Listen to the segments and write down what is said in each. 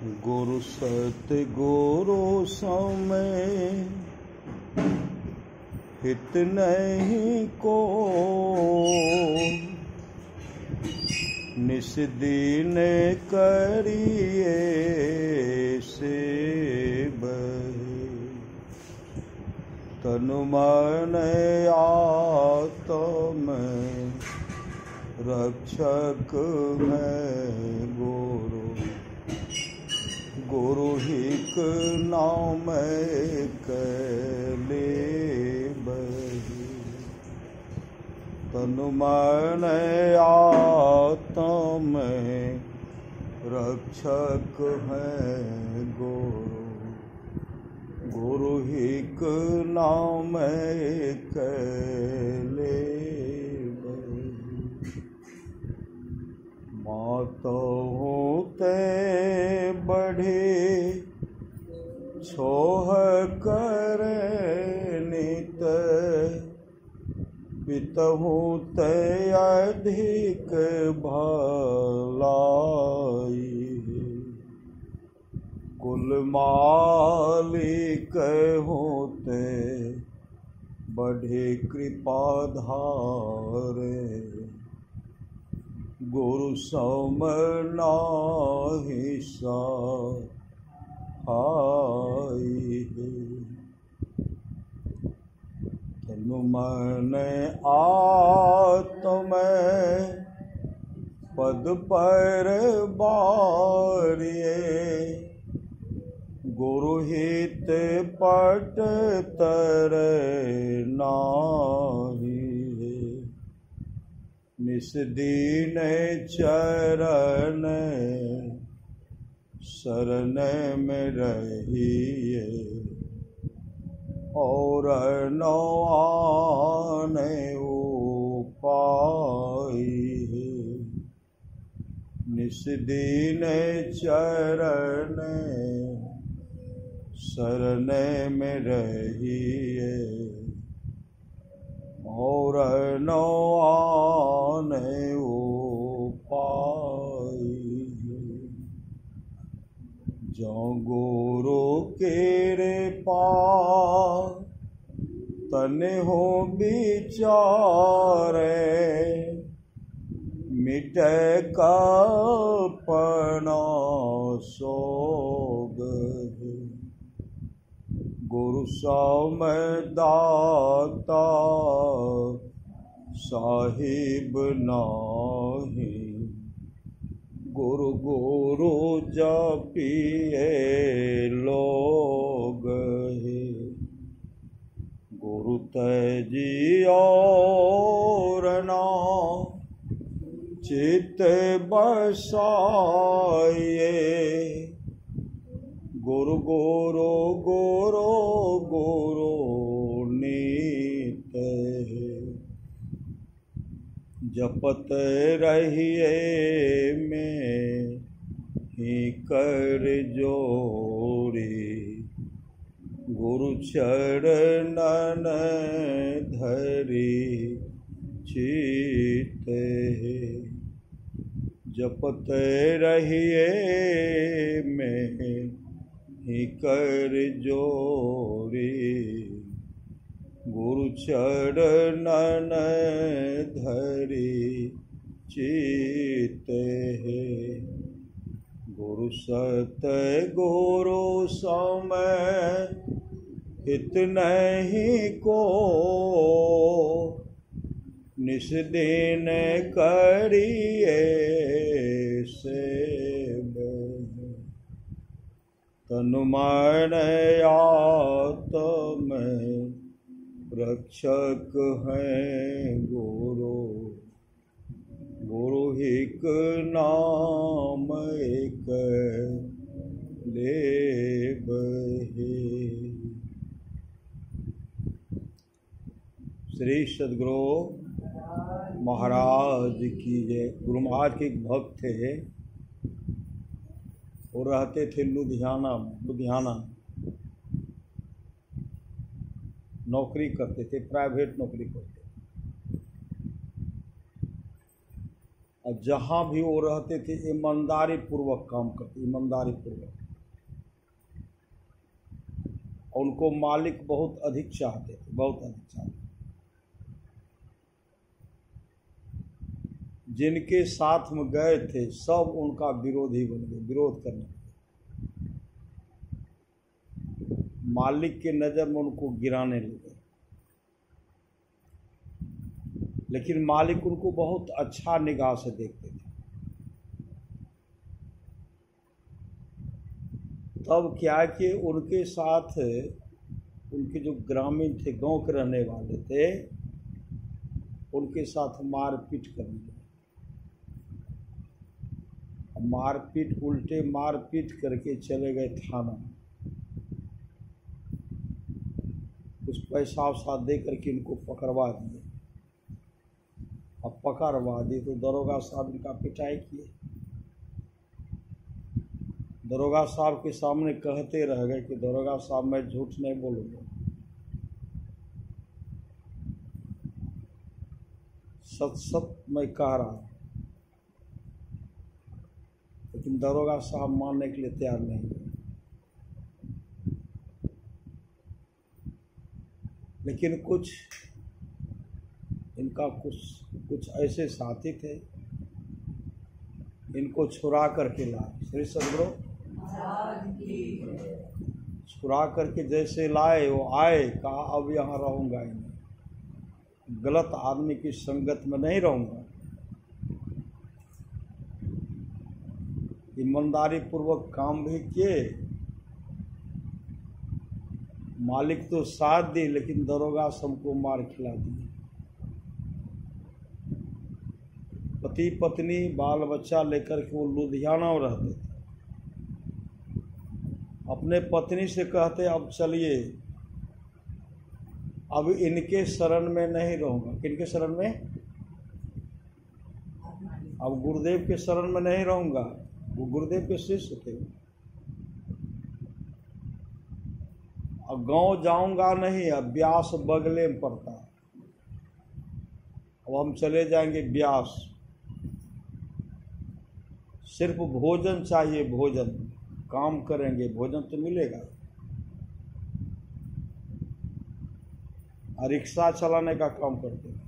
गुरु सतगुरु समय हित नहीं को, निस दिन करिए सेव। तनु मन आत्म रक्षक है गुरु। गुरु हिक नाम कले बही। तनु मन आत्म रक्षक है गुरु। गुरु हिक नाम कले बही। मातो होते बढ़े छोह कर नित। पितहु ते अधिक भलाई। कुल मालिक होते बढ़े कृपा धारे। गुरु सम नाहि सहाई। तनु मन आत्म पद पर बारिये। गुरु हित पट तर नाही। निस दीन चरण शरण में रहिए। और नो आने उपाय। निस दीन चरण शरण में रहिए। और नो आने उपाय। जो गुरु केरे पास तने हो विचारे। मिटे कल्पना सोग। गुरु सम दाता साहिब नाही। गुरु गुरु जपिए लोग। गुरु तजी और ना चित बसाए। गुरु गुरु गुरु गुरु नीत। जपत रहिए में ही कर जोड़ी। गुरु चरणन धरी चित। जपत रहिए में ही कर जोड़ी। गुरु चरणन धरी चित। गुरु सत गुरु समय हित नहीं को। निस दिन करिए सेव। तनु मन आत्म रक्षक है गुरु। गुरु हिक नाम एक ले बही। श्री सद्गुरु महाराज की जय। गुरु महाराज के एक भक्त थे। वो रहते थे लुधियाना। नौकरी करते थे, प्राइवेट नौकरी करते थे। और जहाँ भी वो रहते थे ईमानदारी पूर्वक काम करते, ईमानदारी पूर्वक। और उनको मालिक बहुत अधिक चाहते थे, बहुत अधिक चाहते थे। जिनके साथ में गए थे सब उनका विरोधी बन गए, विरोध करने लगे। मालिक के नज़र में उनको गिराने लगे। लेकिन मालिक उनको बहुत अच्छा निगाह से देखते थे। तब क्या कि उनके साथ उनके जो ग्रामीण थे, गांव के रहने वाले थे, उनके साथ मारपीट करने लगे। मारपीट, उल्टे मारपीट करके चले गए थाना। कुछ पैसा वैसा दे करके इनको पकड़वा दिए। अब पकड़वा दी तो दरोगा साहब इनका पिटाई किए। दरोगा साहब के सामने कहते रह गए कि दरोगा साहब मैं झूठ नहीं बोलूँगा, सच सच मैं कह रहा हूँ। लेकिन दरोगा साहब मानने के लिए तैयार नहीं हुए। लेकिन कुछ इनका कुछ ऐसे साथी थे, इनको छुड़ा करके लाए। श्री सदगुरु छुड़ा करके जैसे लाए, वो आए, कहा अब यहाँ रहूँगा ही नहीं, गलत आदमी की संगत में नहीं रहूँगा, ईमानदारी पूर्वक काम भी किए। मालिक तो साथ दी, लेकिन दरोगा सबको मार खिला दिए। पति पत्नी बाल बच्चा लेकर के वो लुधियाना में रहते थे। अपने पत्नी से कहते अब चलिए, अब इनके शरण में नहीं रहूँगा। किनके शरण में? अब गुरुदेव के शरण में नहीं रहूँगा। वो गुरुदेव के शिष्य थे। अब गांव जाऊंगा नहीं, अब ब्यास बगले में पड़ता है, अब हम चले जाएंगे ब्यास। सिर्फ भोजन चाहिए, भोजन, काम करेंगे, भोजन तो मिलेगा। रिक्शा चलाने का काम करते हैं।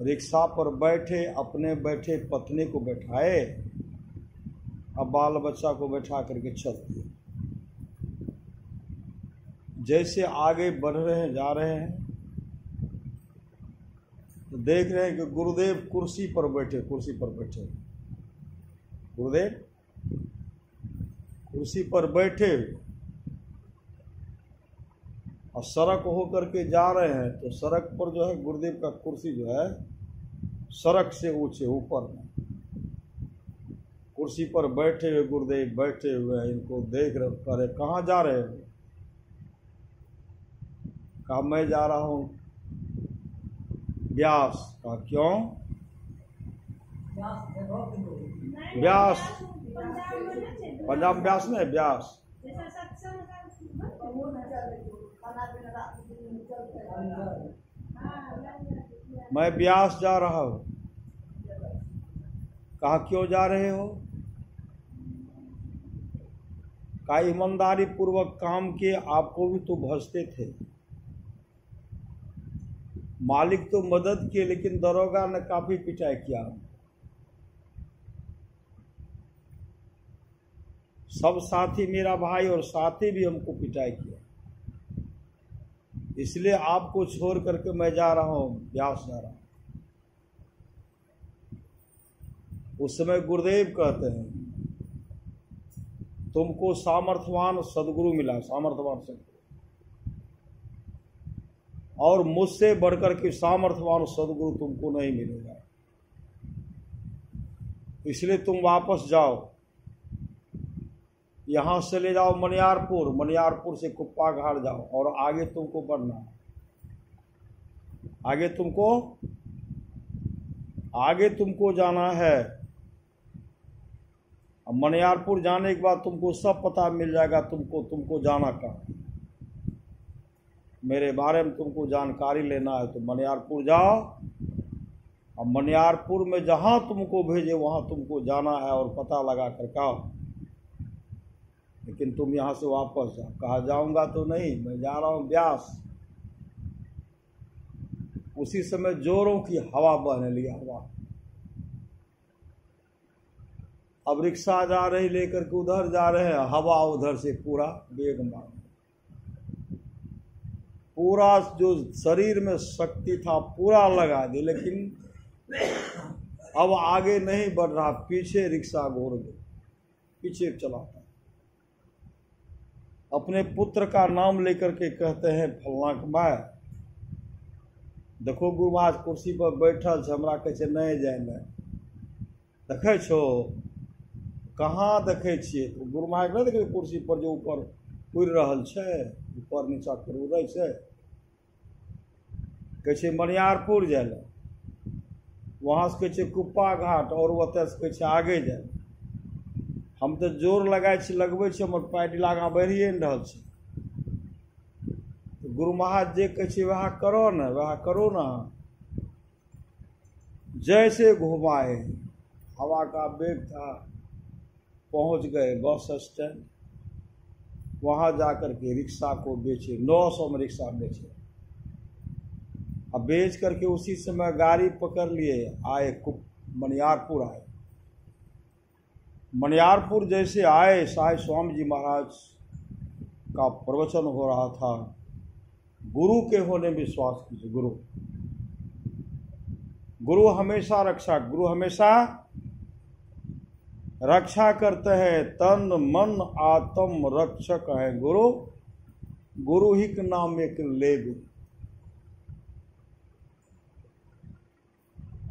रिक्शा पर बैठे, अपने बैठे पत्नी को बैठाए, अब बाल बच्चा को बैठा करके चल दिए। जैसे आगे बढ़ रहे हैं, जा रहे हैं, तो देख रहे हैं कि गुरुदेव कुर्सी पर बैठे, कुर्सी पर बैठे, गुरुदेव कुर्सी पर बैठे और सड़क होकर के जा रहे हैं। तो सड़क पर जो है गुरुदेव का कुर्सी जो है सड़क से ऊंचे ऊपर में, कुर्सी पर बैठे हुए गुरुदेव बैठे हुए हैं। इनको देख रहे, कह रहे कहाँ जा रहे हो? कहा मैं जा रहा हूँ ब्यास। कहा क्यों? ब्यास, पंजाब ब्यास नहीं, ब्यास। मैं ब्यास जा रहा हूँ। कहा क्यों जा रहे हो? कहा ईमानदारी पूर्वक काम किए, आपको भी तो भजते थे, मालिक तो मदद किए, लेकिन दरोगा ने काफी पिटाई किया। सब साथी, मेरा भाई और साथी भी हमको पिटाई किया, इसलिए आपको छोड़ करके मैं जा रहा हूँ, ब्यास जा रहा हूँ। उस समय गुरुदेव कहते हैं तुमको सामर्थ्यवान सदगुरु मिला, सामर्थ्यवान सदगुरु, और मुझसे बढ़कर के सामर्थ्यवान सदगुरु तुमको नहीं मिलेगा, इसलिए तुम वापस जाओ, यहाँ से ले जाओ मनियारपुर, मनियारपुर से कुप्पा घाट जाओ, और आगे तुमको बढ़ना है, आगे तुमको जाना है। अब मनियारपुर जाने के बाद तुमको सब पता मिल जाएगा, तुमको जाना कहाँ, मेरे बारे में तुमको जानकारी लेना है तो मनियारपुर जाओ, अब मनियारपुर में जहाँ तुमको भेजे वहाँ तुमको जाना है और पता लगा कर आओ, लेकिन तुम यहाँ से वापस जाओ। कहा जाऊँगा तो नहीं, मैं जा रहा हूँ ब्यास। उसी समय जोरों की हवा बहने लगी। हवा अब रिक्शा जा रही लेकर के उधर जा रहे हैं, हवा उधर से पूरा वेग मार, पूरा जो शरीर में शक्ति था पूरा लगा दी, लेकिन अब आगे नहीं बढ़ रहा, पीछे रिक्शा घूर गई, पीछे चला था। अपने पुत्र का नाम लेकर के कहते हैं फलना के भाई देखो गुरु महाराज कुर्सी पर बैठल छै, हमरा कहै छै नहीं जाए, देखे छो कहाँ देखे छियै? तो गुरु महाराज नहीं देखे कुर्सी पर जो ऊपर उड़ रहल छै, ऊपर नीचा कर उड़ै छै, कहै छै मनियारपुर जाए ला, वहाँ से कहै छै कुप्पा घाट, और ओतऽ से कहै छै आगे जाए। हम तो जोर लगाए छी, लगबै छी, हमर पैर आगाँ बढ़िए नहीं रहल छै। तो गुरु महाराज जे कहै छै वह करो न, वह करो ना। जैसे घुमाए, हवा का वेग था, पहुंच गए बस स्टैंड। वहां जाकर के रिक्शा को बेचे, 900 में रिक्शा बेचे। अब बेच करके उसी समय गाड़ी पकड़ लिए, आए मनियारपुर आए। मनियारपुर जैसे आए, साईं स्वामी जी महाराज का प्रवचन हो रहा था। गुरु के होने में विश्वास कीजिए, गुरु हमेशा रक्षा, गुरु हमेशा रक्षा करते हैं। तन मन आत्म रक्षक है गुरु, गुरु ही के नाम एक ले गुरु।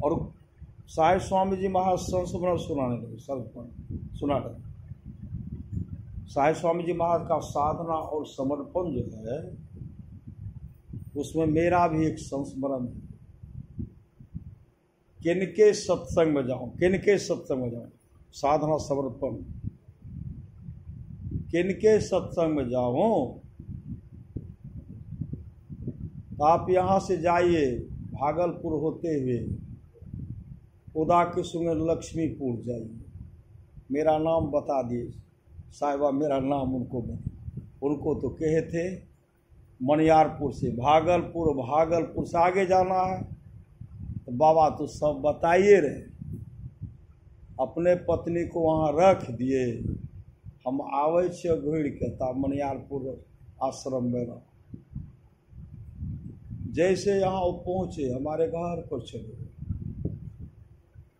और साईं स्वामी जी महाराज संस्मरण सुनाने लगे, सुना रहे। साईं स्वामी जी महाराज का साधना और समर्पण जो है, उसमें मेरा भी एक संस्मरण है। किनके सत्संग में जाऊं, किनके सत्संग में जाऊं, साधना समर्पण, किनके सत्संग में जाऊं? आप यहां से जाइए भागलपुर होते हुए उदा के सुने लक्ष्मीपुर जाइए, मेरा नाम बता दिए साहिबा, मेरा नाम उनको तो कहे थे मनियारपुर से भागलपुर, भागलपुर से आगे जाना है। तो बाबा तो सब बताइए रहे, अपने पत्नी को वहाँ रख दिए। हम आवे छे घुड़ के तब मनियारपुर आश्रम में रह। जैसे यहाँ वो पहुँचे, हमारे घर पर चले,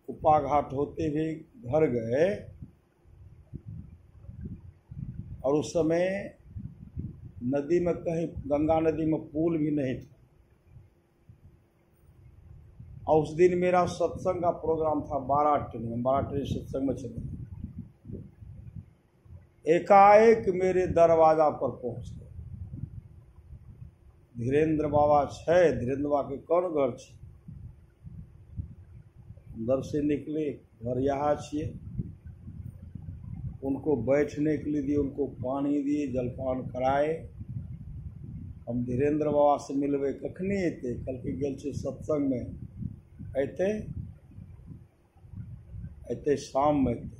कुप्पा घाट होते हुए घर गए। और उस समय नदी में कहीं, गंगा नदी में पुल भी नहीं था। और उस दिन मेरा सत्संग का प्रोग्राम था 12 ट्रेन सत्संग में चले। एकाएक मेरे दरवाजा पर पहुंच गए। धीरेन्द्र बाबा छे, धीरेन्द्र बाबा के कौन घर छे? अंदर से निकले, घर यहाँ छिए। उनको बैठने के लिए दिए, उनको पानी दिए, जलपान कराए। हम धीरेन्द्र बाबा से मिलवे कखनी अते, कल के गेल छे सत्संग में, अते शाम में अते।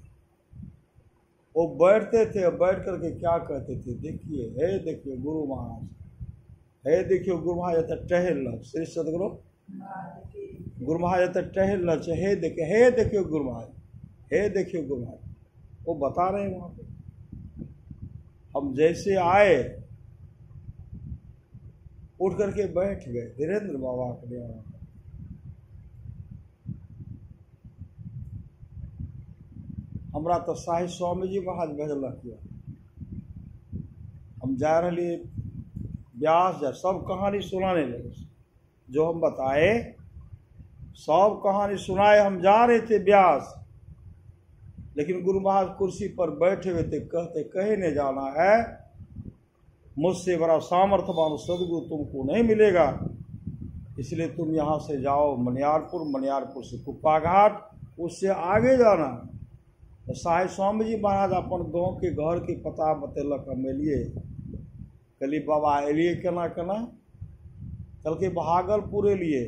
वो बैठते थे, बैठ करके क्या कहते थे, देखिए हे देखिए गुरु महाराज, हे देखियो गुरु महाराज टहल रह, श्री सदगुरु गुरु महाराज टहल रह, हे देखियो गुरु महाराज, हे देखियो गुरु महाराज। वो बता रहे हैं वहां पे। हम जैसे आए उठ करके बैठ गए धीरेन्द्र बाबा के लिए। हमरा तो साईं स्वामी जी महाराज भेजलक। हम जा रहे व्यास जा, सब कहानी सुनाने लगे, जो हम बताए सब कहानी सुनाए। हम जा रहे थे व्यास, लेकिन गुरु महाराज कुर्सी पर बैठे हुए थे, कहते कहीं नहीं जाना है, मुझसे बड़ा सामर्थ्यवान सदगुरु तुमको नहीं मिलेगा, इसलिए तुम यहाँ से जाओ मनियारपुर, मनियारपुर से कुप्पा घाट, उससे आगे जाना। तो साईं स्वामी जी महाराज अपन गाँव के घर के पता बतेलक। हम एलिए, कहली बाबा एलिए केना केना? कल के भागलपुर एलिए।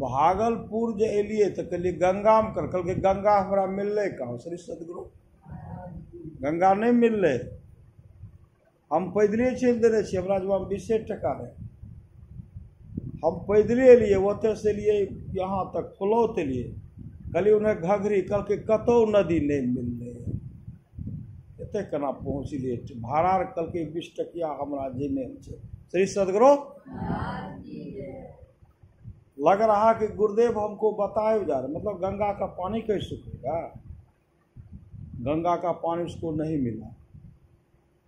भागलपुर जे एलिए तो कहलिए गंगा में कल के गंगा हमारा मिलले कहाँ श्री सदगुरु गंगा नहीं मिलले हम पैदले चल देने छे हमरा जब 20 टका रहे हम पैदले एलिए ओते से लिए यहाँ तक फुलौत एलिए कहलिए उन्हें घघरी कल के कतौ नदी नहीं मिलले एते केना पहुँचलिए भाड़ा कल के 20 टकिया हमरा जिम्मे छे श्री सदगुरु लग रहा कि गुरुदेव हमको बताए जा रहे मतलब गंगा का पानी कैसे सूखेगा गंगा का पानी उसको नहीं मिला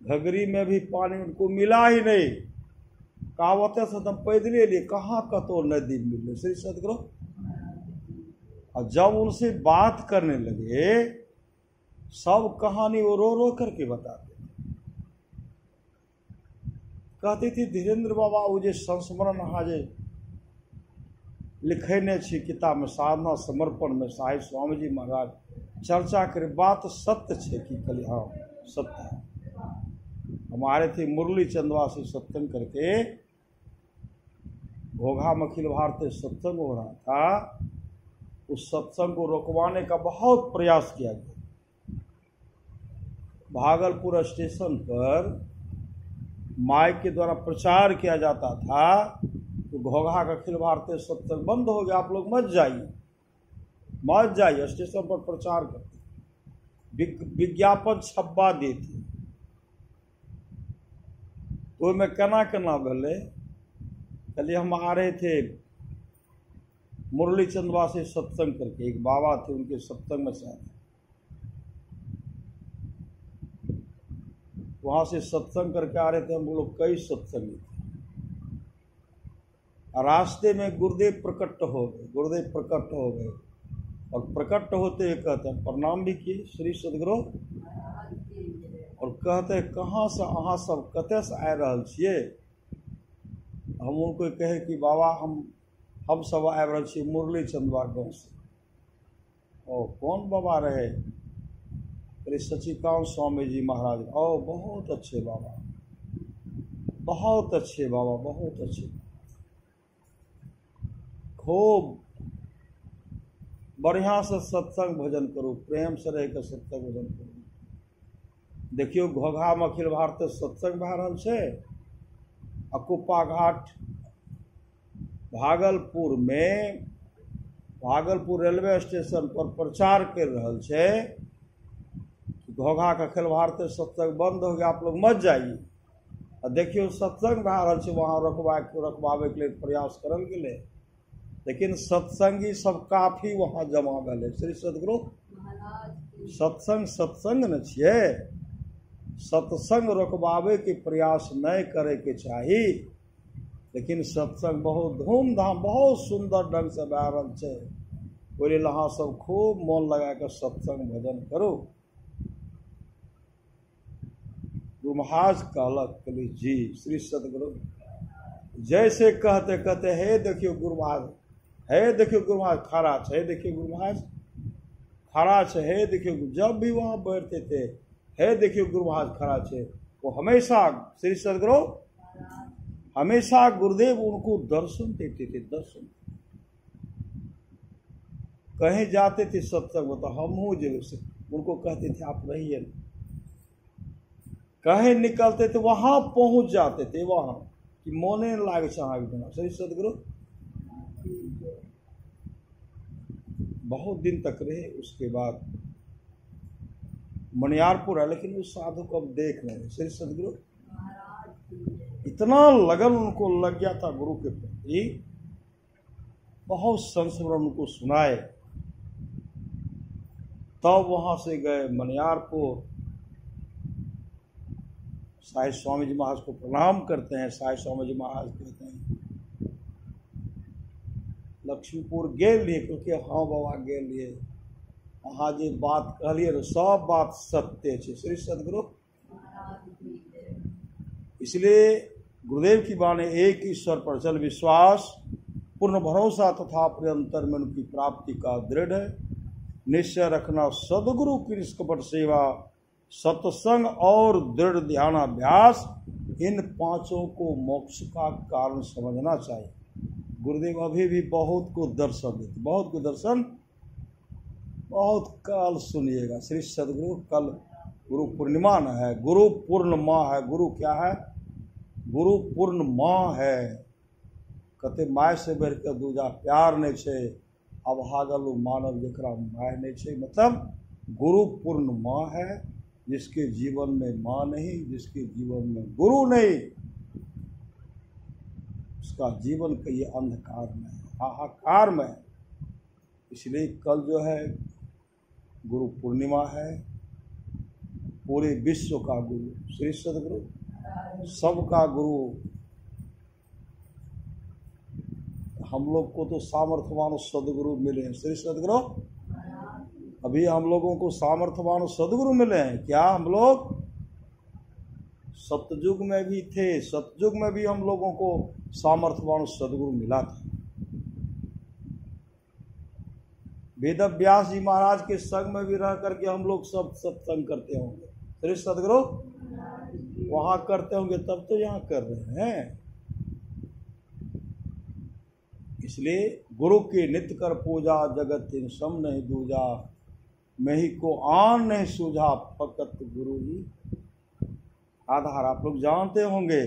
घघरी में भी पानी उनको मिला ही नहीं कहावते से तुम पैदले लिए कहाँ कतो नदी मिले श्री सदगुरु और जब उनसे बात करने लगे सब कहानी वो रो रो करके बताते कहते थे धीरेन्द्र बाबा वो जे संस्मरण हाजे लिखने छी किताब में साधना समर्पण में साहिब स्वामी जी महाराज चर्चा करे बात सत्य छे कि कल हाँ सत्य है हमारे थे मुरली चंदवा से सत्संग करके घोघा में अखिल भारतीय सत्संग हो रहा था उस सत्संग को रोकवाने का बहुत प्रयास किया गया भागलपुर स्टेशन पर माइक के द्वारा प्रचार किया जाता था तो घोघा का अखिल भारतीय सत्संग बंद हो गया आप लोग मत जाइए स्टेशन पर प्रचार करते विज्ञापन छपवा देते तो में केना भले कल हम आ रहे थे मुरली चंदवा से सत्संग करके एक बाबा थे उनके सत्संग में से वहां से सत्संग करके आ रहे थे हम लोग कई सत्संग थे रास्ते में गुरुदेव प्रकट हो गए और प्रकट होते हुए कहते हैं प्रणाम भी किए श्री सदगुरु और कहते कहाँ से अहाँ सब कते से आ रहा छिए हम उनको कहे कि बाबा हम सब आ रहा छिए मुरली चंदवा गाँव से ओ कौन बाबा रहे अरे सचिकांत स्वामी जी महाराज ओ बहुत अच्छे बाबा बहुत अच्छे बाबा बहुत अच्छे खूब बढ़िया से सत्संग भजन करो प्रेम से रह के सत्संग भजन करो देखियो घोघा में अखिल भारतीय सत्संग भा रहल छे अकुप्पा घाट भागलपुर रेलवे स्टेशन पर प्रचार कर रहल छे घोघा का अखिल भारतीय सत्संग बंद हो गया आप लोग मत जाइए और देखियो सत्संग भा रहल छे वहाँ रखवावे के लिए प्रयास करल गेले लेकिन सत्संगी सब काफी वहाँ जमा भेले श्री सदगुरु सत्संग न छिए सत्संग रोकवावे के प्रयास नहीं करे के चाही लेकिन सत्संग बहुत धूमधाम बहुत सुंदर ढंग से भा रहल छे ओहि लेल अहाँ सब खूब मन लगा के सत्संग भजन करो गुरु महाराज कहलक कहली जी श्री सदगुरु जैसे कहते कहते हे देखियो गुरु महाराज है देखियो गुरु महाराज खड़ा है देखियो गुरु महाराज खड़ा है देखियो जब भी वहाँ बैठते थे है देखियो गुरु महाराज खड़ा है वो हमेशा श्री सदगुरु हमेशा गुरुदेव उनको दर्शन देते थे दर्शन कहीं जाते थे सत्संग में तो हम उनको कहते थे आप रहिए कहीं निकलते थे वहां पहुंच जाते थे वहां कि मोने लागे बिना श्री सदगुरु बहुत दिन तक रहे उसके बाद मनियारपुर है लेकिन उस साधु को अब देख रहे श्री सदगुरु इतना लगन उनको लग गया था गुरु के प्रति बहुत संस्मरण उनको सुनाए तब वहां से गए मनियारपुर साहिब स्वामी जी महाराज को प्रणाम करते हैं साहिब स्वामी जी महाराज कहते हैं लक्ष्मीपुर गेल लिए क्योंकि हाँ बाबा गेल लिए अहाँ जे बात कहलिए सब बात सत्य है श्री सदगुरु इसलिए गुरुदेव की बाणी एक ईश्वर पर चल विश्वास पूर्ण भरोसा तथा निरंतर में उनकी प्राप्ति का दृढ़ है निश्चय रखना सदगुरु की निष्कपट सेवा सत्संग और दृढ़ ध्यानाभ्यास इन पांचों को मोक्ष का कारण समझना चाहिए गुरुदेव अभी भी बहुत को दर्शन देते, बहुत को दर्शन, बहुत कल सुनिएगा। श्री सदगुरु कल गुरु पूर्णिमा न है, गुरु पूर्णिमा है। गुरु क्या है? गुरु पूर्णिमा है। कहते माय से बढ़ के दूजा प्यार नहीं छे, अभागल मानव जकरा माय नहीं छे। मतलब गुरु पूर्णिमा है। जिसके जीवन में माँ नहीं, जिसके जीवन में गुरु नहीं, उसका जीवन का ये अंधकार में है, हाहाकार में है। इसलिए कल जो है गुरु पूर्णिमा है। पूरे विश्व का गुरु श्री सदगुरु, सबका गुरु। हम लोग को तो सामर्थ्यवान सदगुरु मिले हैं। श्री सदगुरु अभी हम लोगों को सामर्थ्यवान सदगुरु मिले हैं क्या? हम लोग सतयुग में भी थे, सतयुग में भी हम लोगों को सामर्थ्यवान सदगुरु मिला था। वेद व्यास जी महाराज के संग में भी रह करके हम लोग सब सत्संग करते होंगे। श्री सदगुरु वहां करते होंगे तब तो यहाँ कर रहे हैं। इसलिए गुरु की नित्य कर पूजा, जगत इन सम नहीं दूजा, मैं ही को आन नहीं सूझा, फकत गुरु ही आधार। आप लोग जानते होंगे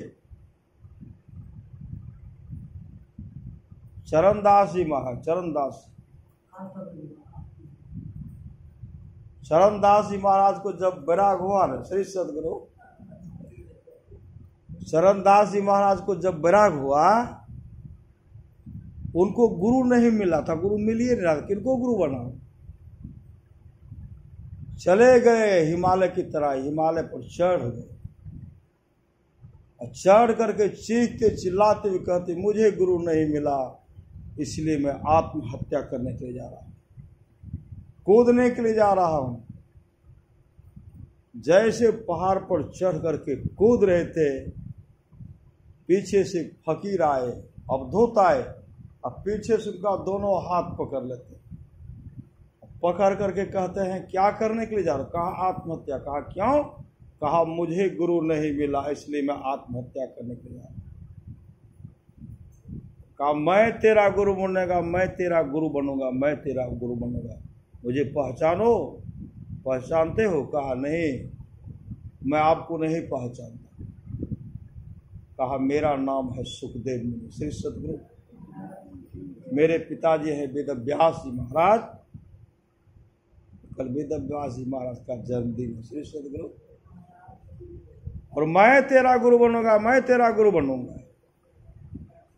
चरणदास जी महाराज, चरणदास जी महाराज को जब वैराग हुआ ना, श्री सदगुरु चरणदास जी महाराज को जब वैराग हुआ, उनको गुरु नहीं मिला था, गुरु मिल ही नहीं रहा। किनको गुरु बना? चले गए हिमालय की तरह, हिमालय पर चढ़ गए और चढ़ करके चीखते चिल्लाते हुए कहते मुझे गुरु नहीं मिला, इसलिए मैं आत्महत्या करने के लिए जा रहा हूं, कूदने के लिए जा रहा हूं। जैसे पहाड़ पर चढ़ करके कूद रहे थे, पीछे से फकीर आए, अवधूत आए, अब पीछे से उनका दोनों हाथ पकड़ लेते, पकड़ करके कहते हैं क्या करने के लिए जा रहे हो? कहा आत्महत्या। कहा क्यों? कहा मुझे गुरु नहीं मिला, इसलिए मैं आत्महत्या करने के लिए जा रहा हूं। कहा मैं तेरा गुरु बनूंगा, मैं तेरा गुरु बनूंगा, मैं तेरा गुरु बनूंगा, मुझे पहचानो, पहचानते हो? कहा नहीं, मैं आपको नहीं पहचानता। कहा मेरा नाम है सुखदेव मुनि। श्री सदगुरु मेरे पिताजी है वेद व्यास जी महाराज। कल वेद व्यास जी महाराज का जन्मदिन है। श्री सदगुरु और मैं तेरा गुरु बनूंगा, मैं तेरा गुरु बनूंगा।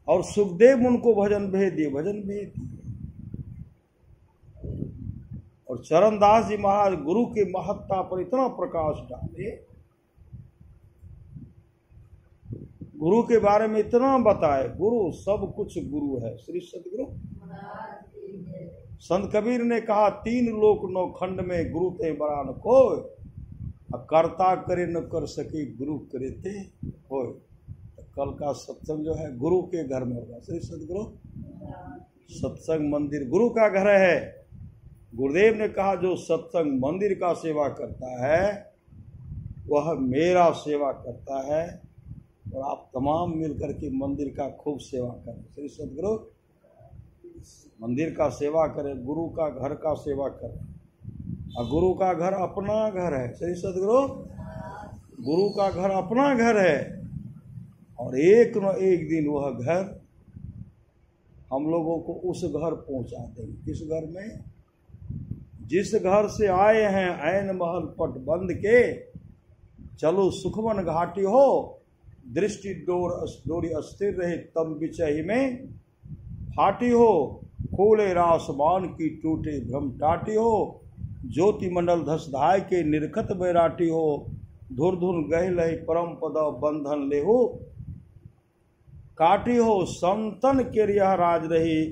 और सुखदेव उनको भजन भेज दिए, भजन भेज दिए। और चरणदास जी महाराज गुरु की महत्ता पर इतना प्रकाश डाले, गुरु के बारे में इतना बताए। गुरु सब कुछ गुरु है। श्री सदगुरु संत कबीर ने कहा 3 लोक 9 खंड में गुरु ते बड़ा न कोय, करता करे न कर सके गुरु करे ते होय। कल का सत्संग जो है गुरु के घर में होगा। श्री सदगुरु सत्संग मंदिर गुरु का घर है। गुरुदेव ने कहा जो सत्संग मंदिर का सेवा करता है वह मेरा सेवा करता है, और आप तमाम मिलकर के मंदिर का खूब सेवा करें। श्री सदगुरु मंदिर का सेवा करें, गुरु का घर का सेवा करें। और गुरु का घर अपना घर है। श्री सदगुरु गुरु का घर अपना घर है, और एक न एक दिन वह घर हम लोगों को उस घर पहुंचा देंगे। किस घर में? जिस घर से आए हैं ऐन महल पट बंद के, चलो सुखवन घाटी हो, दृष्टि डोरी अस्थिर रहे तम बिचही में फाटी हो, खोले रासमान की टूटे भ्रम टाटी हो, ज्योति मंडल धस धाय के निरखत बैराटी हो, धुर धुर गह लही परम पद बंधन ले हो, काटी हो संतन के रिया राज रही,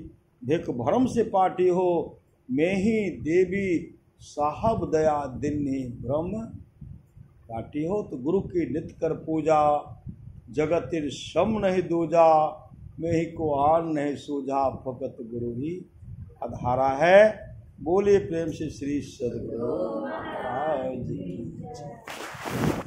भिक भरम से पाटी हो, मैं ही देवी साहब दया दिन्नी भ्रम काटी हो। तो गुरु की नित्य कर पूजा, जगतिर शम नहीं दूजा, मैं ही को आन नहीं सूझा, फकत गुरु ही आधारा है। बोले प्रेम से श्री सदगुरु महाराज की।